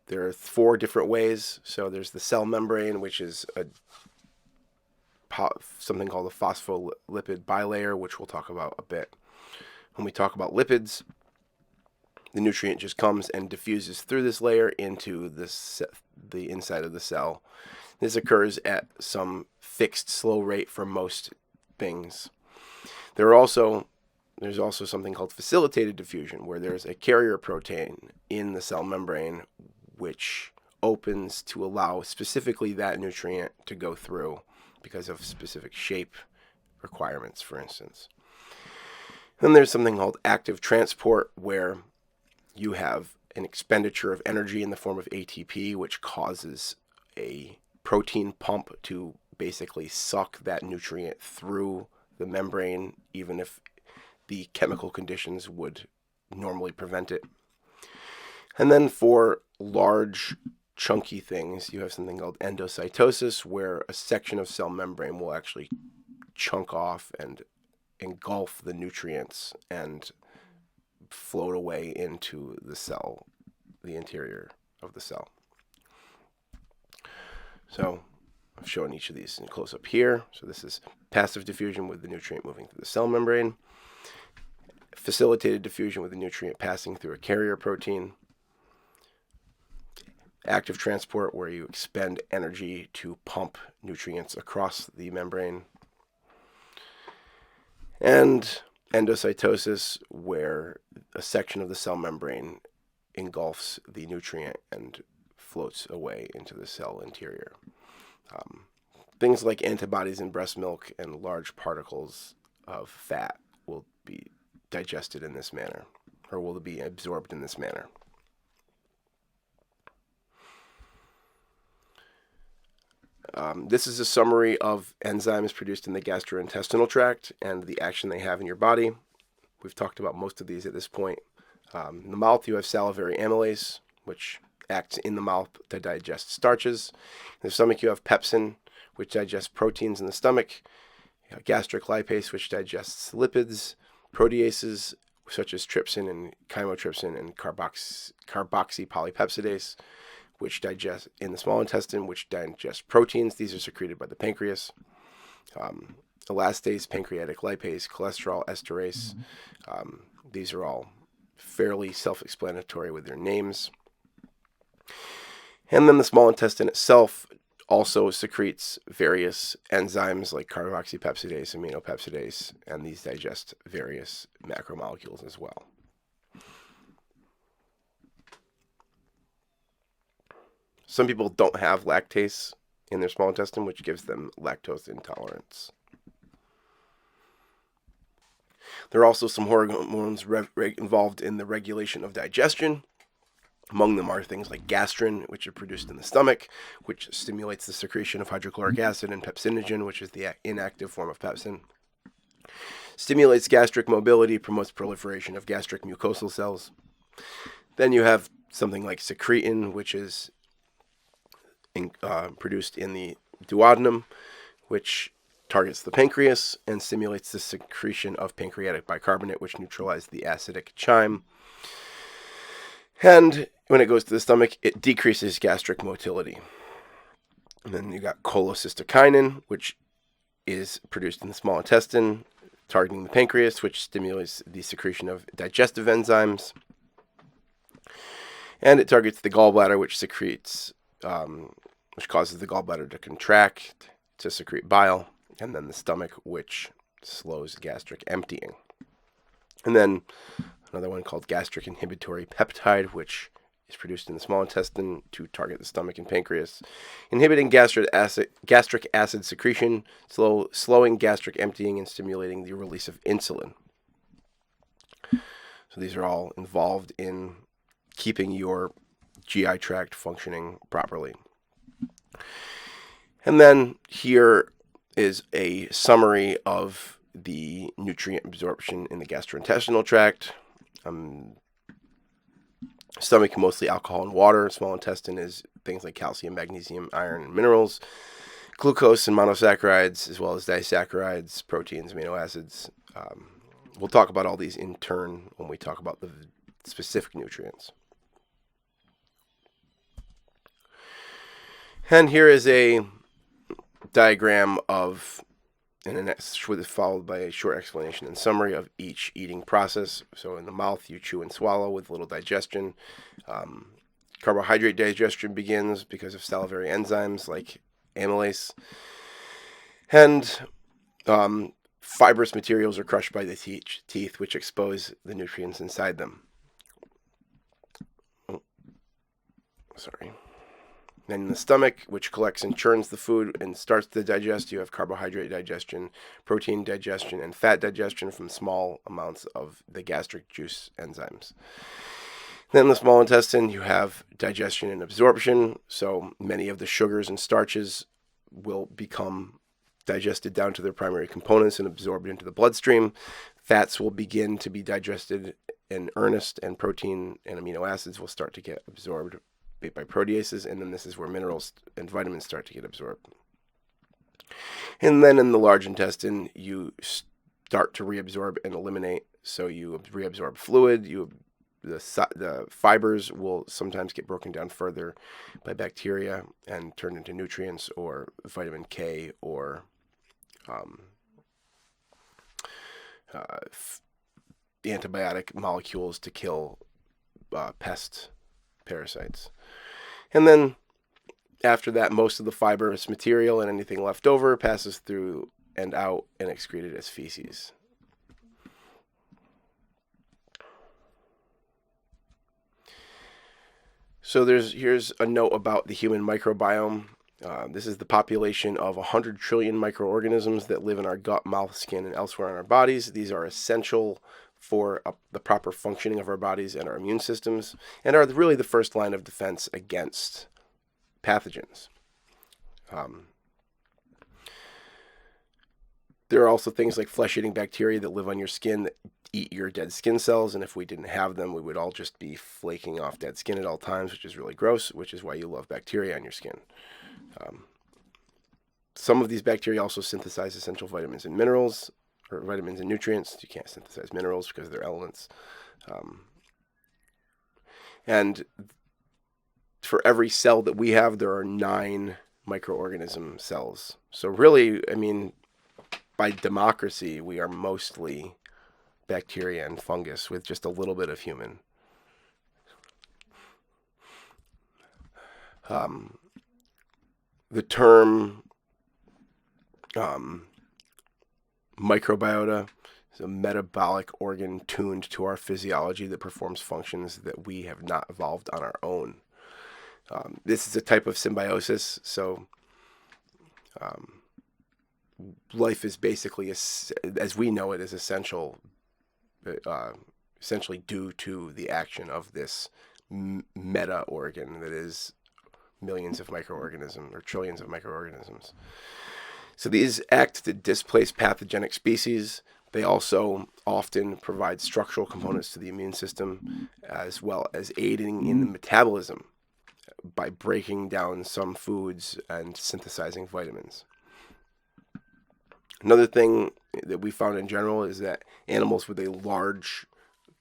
There are 4 different ways. So there's the cell membrane, which is something called a phospholipid bilayer, which we'll talk about a bit. When we talk about lipids, the nutrient just comes and diffuses through this layer into the inside of the cell. This occurs at some fixed slow rate for most things. There's also something called facilitated diffusion, where there's a carrier protein in the cell membrane which opens to allow specifically that nutrient to go through because of specific shape requirements, for instance. Then there's something called active transport, where you have an expenditure of energy in the form of ATP, which causes a protein pump to basically suck that nutrient through the membrane, even if the chemical conditions would normally prevent it. And then for large, chunky things, you have something called endocytosis, where a section of cell membrane will actually chunk off and engulf the nutrients and float away into the cell, the interior of the cell. So I've shown each of these in close up here. So this is passive diffusion with the nutrient moving through the cell membrane, facilitated diffusion with the nutrient passing through a carrier protein, active transport, where you expend energy to pump nutrients across the membrane, and endocytosis, where a section of the cell membrane engulfs the nutrient and floats away into the cell interior. Things like antibodies in breast milk and large particles of fat will be digested in this manner, or will be absorbed in this manner. This is a summary of enzymes produced in the gastrointestinal tract and the action they have in your body. We've talked about most of these at this point. In the mouth, you have salivary amylase, which acts in the mouth to digest starches. In the stomach, you have pepsin, which digests proteins in the stomach. You have gastric lipase, which digests lipids. Proteases, such as trypsin and chymotrypsin and carboxypolypepsidase, which digest in the small intestine, which digest proteins. These are secreted by the pancreas. Elastase, pancreatic lipase, cholesterol esterase. These are all fairly self-explanatory with their names. And then the small intestine itself also secretes various enzymes like carboxypepsidase, aminopepsidase, and these digest various macromolecules as well. Some people don't have lactase in their small intestine, which gives them lactose intolerance. There are also some hormones involved in the regulation of digestion. Among them are things like gastrin, which are produced in the stomach, which stimulates the secretion of hydrochloric acid, and pepsinogen, which is the inactive form of pepsin. Stimulates gastric mobility, promotes proliferation of gastric mucosal cells. Then you have something like secretin, which is produced in the duodenum, which targets the pancreas and stimulates the secretion of pancreatic bicarbonate, which neutralizes the acidic chyme. And when it goes to the stomach, it decreases gastric motility. And then you got cholecystokinin, which is produced in the small intestine, targeting the pancreas, which stimulates the secretion of digestive enzymes. And it targets the gallbladder, which secretes, which causes the gallbladder to contract to secrete bile. And then the stomach, which slows gastric emptying. And then another one called gastric inhibitory peptide, which is produced in the small intestine to target the stomach and pancreas, inhibiting gastric acid secretion, slowing gastric emptying, and stimulating the release of insulin. So these are all involved in keeping your GI tract functioning properly. And then here is a summary of the nutrient absorption in the gastrointestinal tract. Stomach, mostly alcohol and water. Small intestine is things like calcium, magnesium, iron, and minerals. Glucose and monosaccharides, as well as disaccharides, proteins, amino acids. We'll talk about all these in turn when we talk about the specific nutrients. And here is a diagram of, and the next is followed by a short explanation and summary of each eating process. So in the mouth, you chew and swallow with little digestion. Carbohydrate digestion begins because of salivary enzymes like amylase. And fibrous materials are crushed by the teeth, which expose the nutrients inside them. Oh, sorry. Then in the stomach, which collects and churns the food and starts to digest, you have carbohydrate digestion, protein digestion, and fat digestion from small amounts of the gastric juice enzymes. Then in the small intestine, you have digestion and absorption. So many of the sugars and starches will become digested down to their primary components and absorbed into the bloodstream. Fats will begin to be digested in earnest, and protein and amino acids will start to get absorbed by proteases, and then this is where minerals and vitamins start to get absorbed. And then in the large intestine, you start to reabsorb and eliminate. So you reabsorb fluid, the fibers will sometimes get broken down further by bacteria and turned into nutrients or vitamin K or antibiotic molecules to kill pest parasites. And then after that, most of the fibrous material and anything left over passes through and out and excreted as feces. So here's a note about the human microbiome. This is the population of 100 trillion microorganisms that live in our gut, mouth, skin, and elsewhere in our bodies. These are essential for the proper functioning of our bodies and our immune systems, and are really the first line of defense against pathogens. There are also things like flesh-eating bacteria that live on your skin that eat your dead skin cells, and if we didn't have them, we would all just be flaking off dead skin at all times, which is really gross, which is why you love bacteria on your skin. Some of these bacteria also synthesize essential vitamins and minerals, or vitamins and nutrients. You can't synthesize minerals because they're elements. And for every cell that we have, there are 9 microorganism cells. So really, I mean, by democracy, we are mostly bacteria and fungus with just a little bit of human. The term microbiota is a metabolic organ tuned to our physiology that performs functions that we have not evolved on our own. This is a type of symbiosis, so life is basically, as we know it, is essentially due to the action of this meta organ that is millions of microorganisms or trillions of microorganisms. So these act to displace pathogenic species. They also often provide structural components to the immune system, as well as aiding in the metabolism by breaking down some foods and synthesizing vitamins. Another thing that we found in general is that animals with a large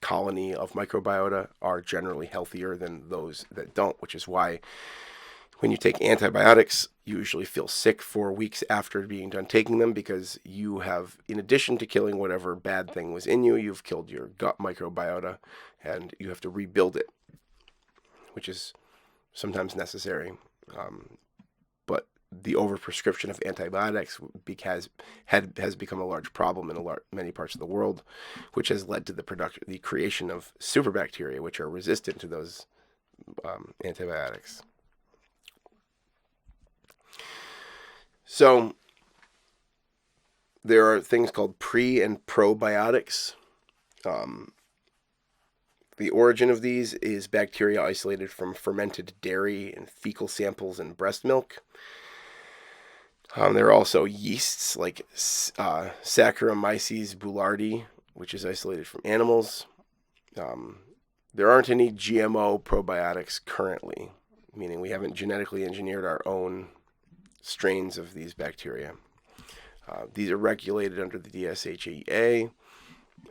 colony of microbiota are generally healthier than those that don't, which is why when you take antibiotics, you usually feel sick for weeks after being done taking them, because you have, in addition to killing whatever bad thing was in you, you've killed your gut microbiota, and you have to rebuild it, which is sometimes necessary. But the overprescription of antibiotics has become a large problem in many parts of the world, which has led to the creation of superbacteria, which are resistant to those antibiotics. So there are things called pre- and probiotics. The origin of these is bacteria isolated from fermented dairy and fecal samples in breast milk. There are also yeasts like Saccharomyces boulardii, which is isolated from animals. There aren't any GMO probiotics currently, meaning we haven't genetically engineered our own strains of these bacteria. These are regulated under the DSHEA,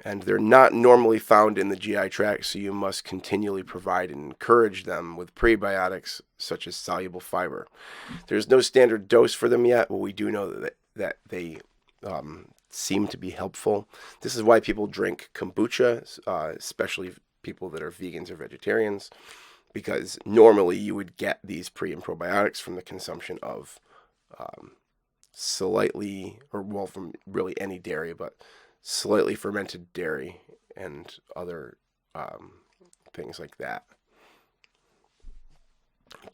and they're not normally found in the GI tract, so you must continually provide and encourage them with prebiotics such as soluble fiber. There's no standard dose for them yet, but we do know that they seem to be helpful. This is why people drink kombucha, especially people that are vegans or vegetarians, because normally you would get these pre and probiotics from the consumption of from really any dairy, but slightly fermented dairy and other things like that.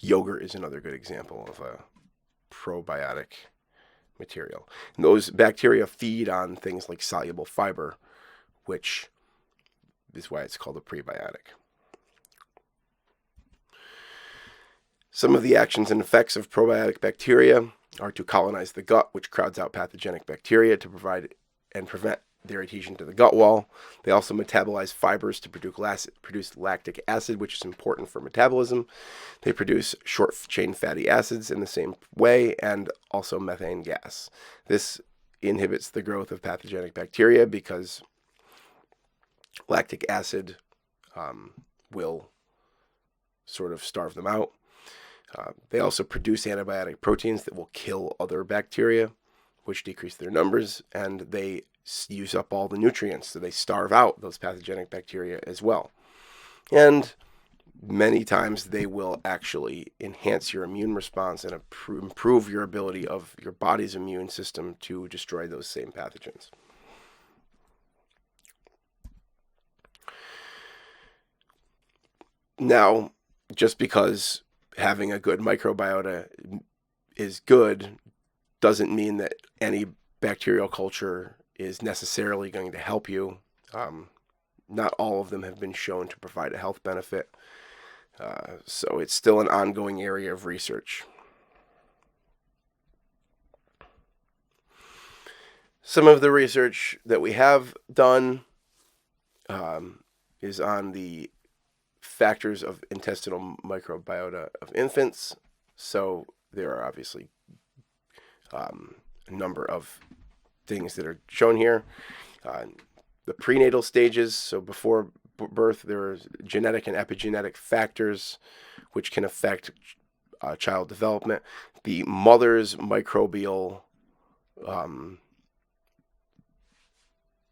Yogurt is another good example of a probiotic material. And those bacteria feed on things like soluble fiber, which is why it's called a prebiotic. Some of the actions and effects of probiotic bacteria are to colonize the gut, which crowds out pathogenic bacteria to provide and prevent their adhesion to the gut wall. They also metabolize fibers to produce lactic acid, which is important for metabolism. They produce short-chain fatty acids in the same way, and also methane gas. This inhibits the growth of pathogenic bacteria because lactic acid will sort of starve them out. They also produce antibiotic proteins that will kill other bacteria, which decrease their numbers, and they use up all the nutrients, so they starve out those pathogenic bacteria as well. And many times they will actually enhance your immune response and improve your ability of your body's immune system to destroy those same pathogens. Now, just because having a good microbiota is good doesn't mean that any bacterial culture is necessarily going to help you. Not all of them have been shown to provide a health benefit, so it's still an ongoing area of research. Some of the research that we have done is on the factors of intestinal microbiota of infants. So there are obviously a number of things that are shown here. The prenatal stages, so before birth, there are genetic and epigenetic factors which can affect child development. The mother's microbial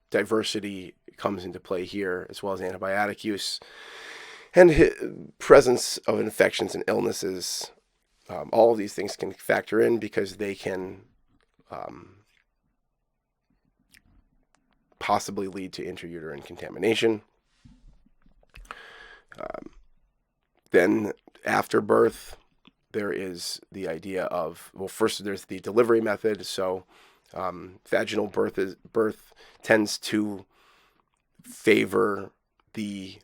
diversity comes into play here, as well as antibiotic use and presence of infections and illnesses. All of these things can factor in because they can possibly lead to intrauterine contamination. Then after birth, there is the idea of, well, first there's the delivery method. So vaginal birth tends to favor the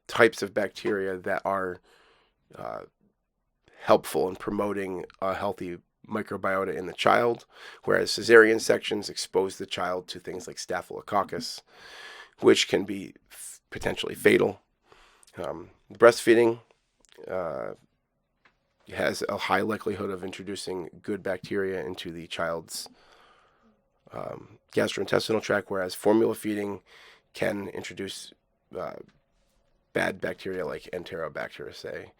types of bacteria that are helpful in promoting a healthy microbiota in the child, whereas cesarean sections expose the child to things like staphylococcus, which can be potentially fatal. Breastfeeding has a high likelihood of introducing good bacteria into the child's gastrointestinal tract, whereas formula feeding can introduce bad bacteria like Enterobacteriaceae.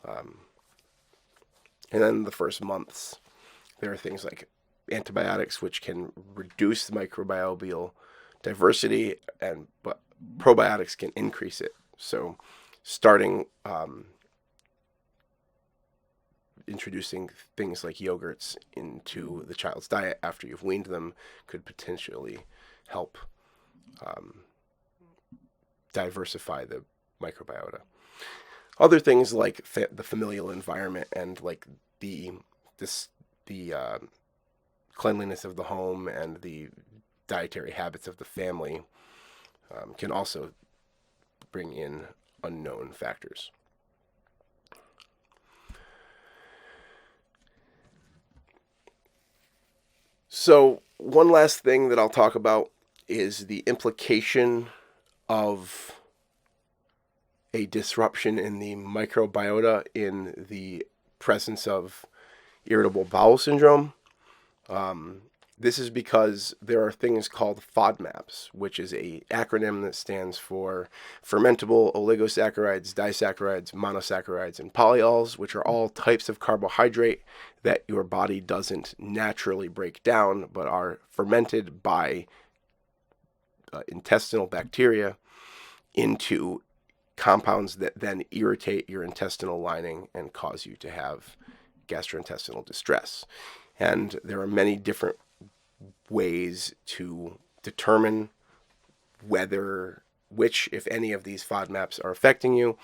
And then the first months, there are things like antibiotics, which can reduce the microbial diversity, but probiotics can increase it. So starting introducing things like yogurts into the child's diet after you've weaned them could potentially help diversify the microbiota. Other things like the familial environment and like the cleanliness of the home and the dietary habits of the family can also bring in unknown factors. So one last thing that I'll talk about is the implication of a disruption in the microbiota in the presence of irritable bowel syndrome. This is because there are things called FODMAPs, which is an acronym that stands for fermentable oligosaccharides, disaccharides, monosaccharides, and polyols, which are all types of carbohydrate that your body doesn't naturally break down, but are fermented by intestinal bacteria into compounds that then irritate your intestinal lining and cause you to have gastrointestinal distress. And there are many different ways to determine whether which, if any of these FODMAPs are affecting you,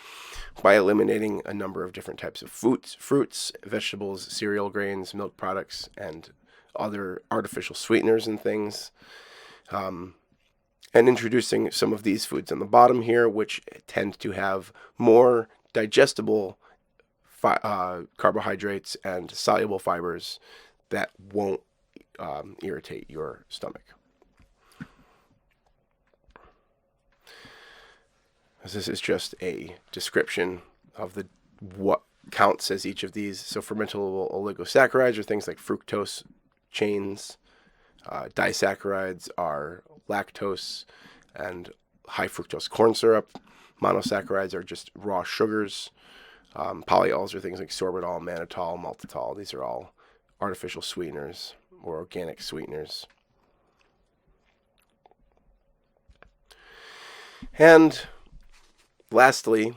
by eliminating a number of different types of fruits, vegetables, cereal grains, milk products, and other artificial sweeteners and things. And introducing some of these foods on the bottom here, which tend to have more digestible carbohydrates and soluble fibers that won't irritate your stomach. This is just a description of what counts as each of these. So fermentable oligosaccharides are things like fructose chains. Disaccharides are lactose and high fructose corn syrup. Monosaccharides are just raw sugars. Polyols are things like sorbitol, mannitol, maltitol. These are all artificial sweeteners or organic sweeteners. And lastly,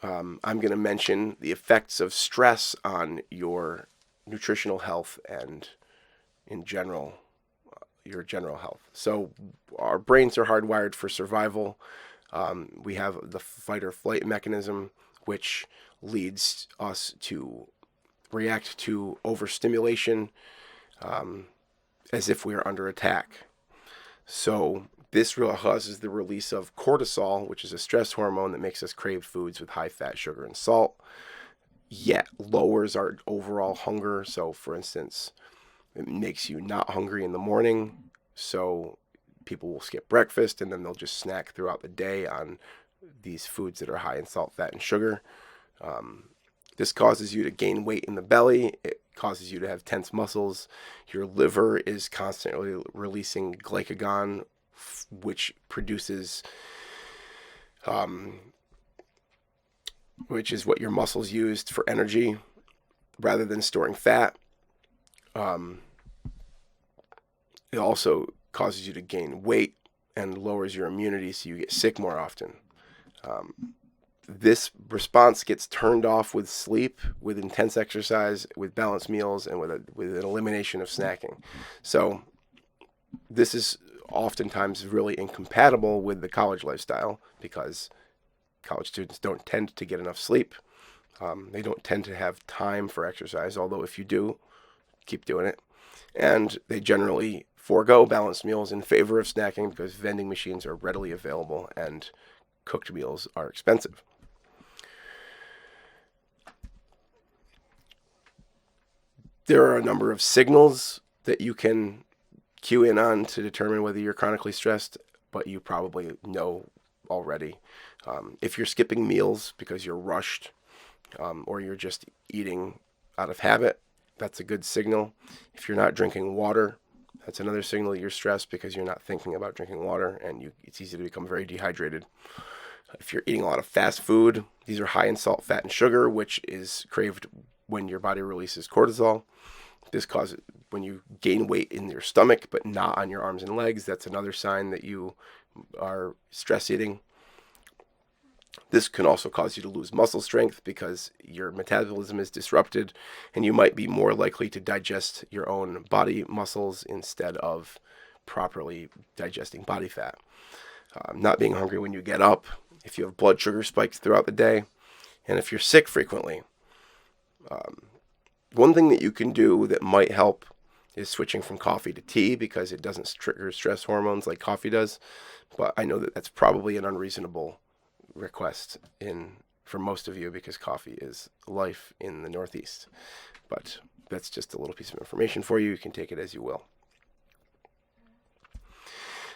I'm going to mention the effects of stress on your nutritional health and in general, your general health. So our brains are hardwired for survival. We have the fight or flight mechanism, which leads us to react to overstimulation as if we are under attack. So this causes the release of cortisol, which is a stress hormone that makes us crave foods with high fat, sugar, and salt, yet lowers our overall hunger. So, for instance, it makes you not hungry in the morning, so people will skip breakfast and then they'll just snack throughout the day on these foods that are high in salt, fat, and sugar. This causes you to gain weight in the belly. It causes you to have tense muscles. Your liver is constantly releasing glycagon, which produces, which is what your muscles used for energy rather than storing fat. It also causes you to gain weight and lowers your immunity, so you get sick more often. This response gets turned off with sleep, with intense exercise, with balanced meals, and with an elimination of snacking. So this is oftentimes really incompatible with the college lifestyle because college students don't tend to get enough sleep. They don't tend to have time for exercise, although if you do, keep doing it. And they generally forego balanced meals in favor of snacking because vending machines are readily available and cooked meals are expensive. There are a number of signals that you can cue in on to determine whether you're chronically stressed, but you probably know already. If you're skipping meals because you're rushed or you're just eating out of habit, that's a good signal. If you're not drinking water, that's another signal that you're stressed because you're not thinking about drinking water and it's easy to become very dehydrated. If you're eating a lot of fast food, these are high in salt, fat, and sugar, which is craved when your body releases cortisol. This causes, when you gain weight in your stomach but not on your arms and legs, that's another sign that you are stress eating. This can also cause you to lose muscle strength because your metabolism is disrupted and you might be more likely to digest your own body muscles instead of properly digesting body fat. Not being hungry when you get up, if you have blood sugar spikes throughout the day, and if you're sick frequently. One thing that you can do that might help is switching from coffee to tea because it doesn't trigger stress hormones like coffee does. But I know that that's probably an unreasonable request for most of you because coffee is life in the Northeast. But that's just a little piece of information for you. You can take it as you will.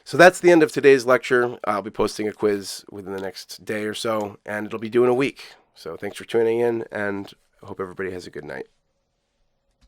So that's the end of today's lecture. I'll be posting a quiz within the next day or so, and it'll be due in a week. So thanks for tuning in, and I hope everybody has a good night.